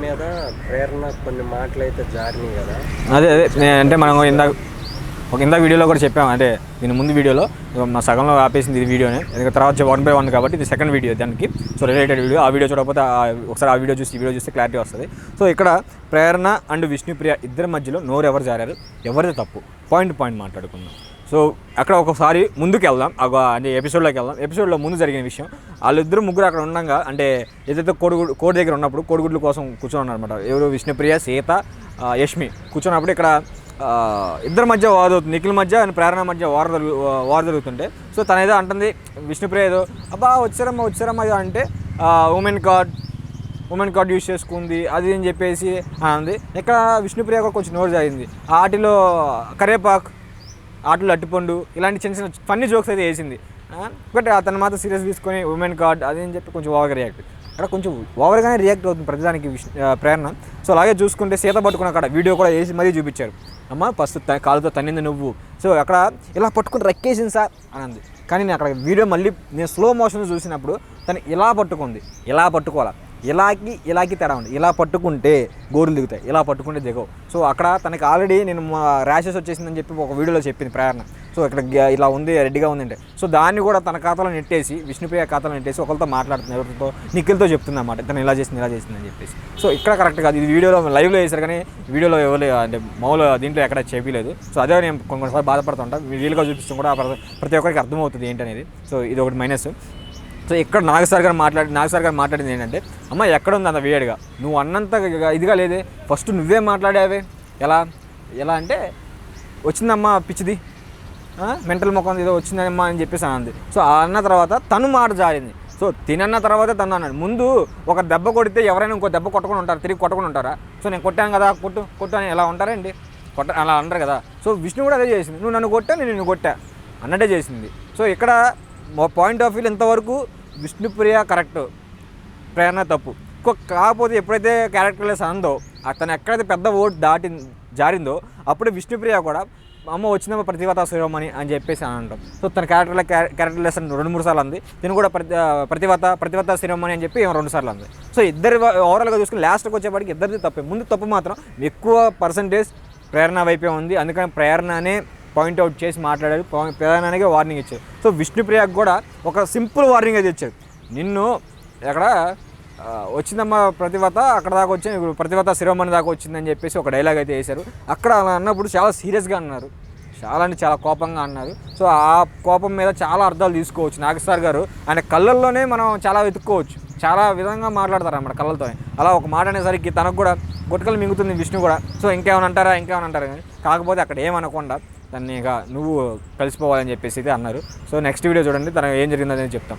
మీద ప్రేరణ కొన్ని మాటలైతే జారినాయి కదా. అదే అంటే మనం ఇందాక వీడియోలో కూడా చెప్పాము. అంటే దీని ముందు వీడియోలో మా సగంలో ఆపేసింది ఇది వీడియోనే, ఎందుకంటే తర్వాత 1/1 కాబట్టి ఇది సెకండ్ వీడియో దానికి. So related video. ఆ వీడియో చూడకపోతే ఒకసారి ఆ వీడియో చూస్తే క్లారిటీ వస్తుంది. సో ఇక్కడ ప్రేరణ అండ్ విష్ణుప్రియ ఇద్దరి మధ్యలో నోరు ఎవరు జారారు, ఎవరిది తప్పు, పాయింట్ మాట్లాడుకుందాం. సో అక్కడ ఒకసారి ముందుకు వెళ్దాం, అంటే ఎపిసోడ్లోకి వెళ్దాం. ఎపిసోడ్లో ముందు జరిగిన విషయం, వాళ్ళిద్దరు ముగ్గురు అక్కడ ఉండగా, అంటే ఏదైతే కోడి దగ్గర ఉన్నప్పుడు కోడిగుడ్ల కోసం కూర్చొని ఉన్నారనమాట. ఎవరు, విష్ణుప్రియ, సీత, యష్మి కూర్చున్నప్పుడు ఇక్కడ ఇద్దరి మధ్య వార్ అవుతుంది. నిఖిల్ మధ్య అండ్ ప్రేరణ మధ్య వార్ జరుగుతుంటే, సో తన ఏదో అంటుంది విష్ణుప్రియ, ఏదో అబ్బా వచ్చారమ్మా అంటే ఉమెన్ కార్డ్ యూజ్ చేసుకుంది అది అని చెప్పేసి అంది. ఇక్కడ విష్ణుప్రియ కూడా కొంచెం నోరు జారింది. ఆటిలో కరేపాకు, ఆటలు అట్టిపండు, ఇలాంటి చిన్న చిన్న ఫన్నీ జోక్స్ అయితే వేసింది. బట్ అతను మాత్రం సీరియస్ తీసుకొని ఉమెన్ కార్డ్ అది అని చెప్పి కొంచెం ఓవర్గా రియాక్ట్, అక్కడ కొంచెం ఓవర్గానే రియాక్ట్ అవుతుంది ప్రతిదానికి ప్రేరణ. సో అలాగే చూసుకుంటే సీత పట్టుకున్న అక్కడ వీడియో కూడా వేసి మరీ చూపించారు. అమ్మ ఫస్ట్ కాలుతో తన్నింది నువ్వు, సో అక్కడ ఇలా పట్టుకుని రెక్కేసింది సార్ అని అంది. కానీ నేను అక్కడ వీడియో మళ్ళీ నేను స్లో మోషన్ చూసినప్పుడు తను ఇలా పట్టుకుంది, ఇలా పట్టుకోవాలి, ఇలాకి తేడా ఉంది. ఇలా పట్టుకుంటే గోరులు దిగుతాయి, ఇలా పట్టుకుంటే దిగవు. సో అక్కడ తనకి ఆల్రెడీ నేను ర్యాషెస్ వచ్చేసిందని చెప్పి ఒక వీడియోలో చెప్పింది ప్రేరణ. సో ఇక్కడ ఇలా ఉంది, రెడ్డిగా ఉందంటే, సో దాన్ని కూడా తన ఖాతాలో నెట్టేసి, విష్ణుప్రియ ఖాతాలో నెట్టేసి ఒకరితో మాట్లాడుతుంది, ఎవరితో, నిఖిల్తో చెప్తుంది అన్నమాట, తను ఇలా చేసింది అని చెప్పేసి. సో ఇక్కడ కరెక్ట్ కాదు. ఇది వీడియోలో లైవ్లో వేశారు కానీ వీడియోలో ఎవరు అంటే మామూలు దీంట్లో ఎక్కడ చెప్పలేదు. సో అదే నేను కొన్నిసార్లు బాధపడుతుంటా, వీలుగా చూపిస్తాం కూడా ప్రతి ఒక్కరికి అర్థమవుతుంది ఏంటనేది. సో ఇది ఒకటి మైనస్. సో ఇక్కడ నాగసార్ గారు మాట్లాడింది ఏంటంటే, అమ్మ ఎక్కడ ఉంది అంత వేడిగా, నువ్వు అన్నంత ఇదిగా లేదే, ఫస్ట్ నువ్వే మాట్లాడావే, ఎలా అంటే వచ్చిందమ్మా పిచ్చిది, మెంటల్ ముఖం ఏదో వచ్చిందమ్మా అని చెప్పేసి అంది. సో అన్న తర్వాత తను మాట జారింది. సో తినన్న తర్వాత తను అన్నాడు, ముందు ఒక దెబ్బ కొడితే ఎవరైనా ఇంకో దెబ్బ కొట్టుకుని ఉంటారు, తిరిగి కొట్టుకుని ఉంటారా? సో నేను కొట్టాను కదా, కొట్టు అని ఎలా ఉంటారండి, అలా అంటారు కదా. సో విష్ణు కూడా అదే చేసింది, నువ్వు నన్ను కొట్టా, నేను నిన్ను కొట్టా అన్నట్టే చేసింది. సో ఇక్కడ పాయింట్ ఆఫ్ వ్యూ ఎంతవరకు విష్ణుప్రియ కరెక్ట్, ప్రేరణ తప్పు. కాకపోతే ఎప్పుడైతే క్యారెక్టర్లెస్ అందో, అతను ఎక్కడైతే పెద్ద ఓటు జారిందో అప్పుడు విష్ణుప్రియ కూడా అమ్మ వచ్చిందమ్మ ప్రతిభత శిరోమణి అని చెప్పేసి అని అంటాం. సో తన క్యారెక్టర్లెస్ 2-3 సార్లు అంది, తిను కూడా ప్రతిభత శిరోమణి అని చెప్పి 2 సార్లు అంది. సో ఇద్దరు ఓవరాల్గా చూసుకుని లాస్ట్కి వచ్చేప్పటికి ఇద్దరిది తప్పే. ముందు తప్పు మాత్రం ఎక్కువ పర్సంటేజ్ ప్రేరణ వైపే ఉంది. అందుకని ప్రేరణనే పాయింట్అవుట్ చేసి మాట్లాడారు, ప్రేరణగా వార్నింగ్ ఇచ్చారు. సో విష్ణుప్రియకు కూడా ఒక సింపుల్ వార్నింగ్ అయితే ఇచ్చారు, నిన్ను ఎక్కడ వచ్చిందమ్మా ప్రతిభత, అక్కడ దాకా వచ్చింది, ఇప్పుడు ప్రతిభత శిరోమణి దాకా వచ్చిందని చెప్పేసి ఒక డైలాగ్ అయితే వేశారు. అక్కడ అలా అన్నప్పుడు చాలా సీరియస్గా అన్నారు, చాలా అంటే చాలా కోపంగా అన్నారు. సో ఆ కోపం మీద చాలా అర్థాలు తీసుకోవచ్చు. నాగసార్ గారు ఆయన కళ్ళల్లోనే మనం చాలా వెతుక్కోవచ్చు, చాలా విధంగా మాట్లాడతారు అన్నమాట కళ్ళతోనే. అలా ఒక మాట అనేసరికి తనకు కూడా గుట్టకలు మింగుతుంది విష్ణు కూడా. సో ఇంకేమైనా అంటారా కానీ కాకపోతే అక్కడ ఏమనకుండా దాన్ని ఇక నువ్వు కలిసిపోవాలని చెప్పేసి అయితే అన్నారు. సో నెక్స్ట్ వీడియో చూడండి, తనకు ఏం జరిగిందని చెప్తాం.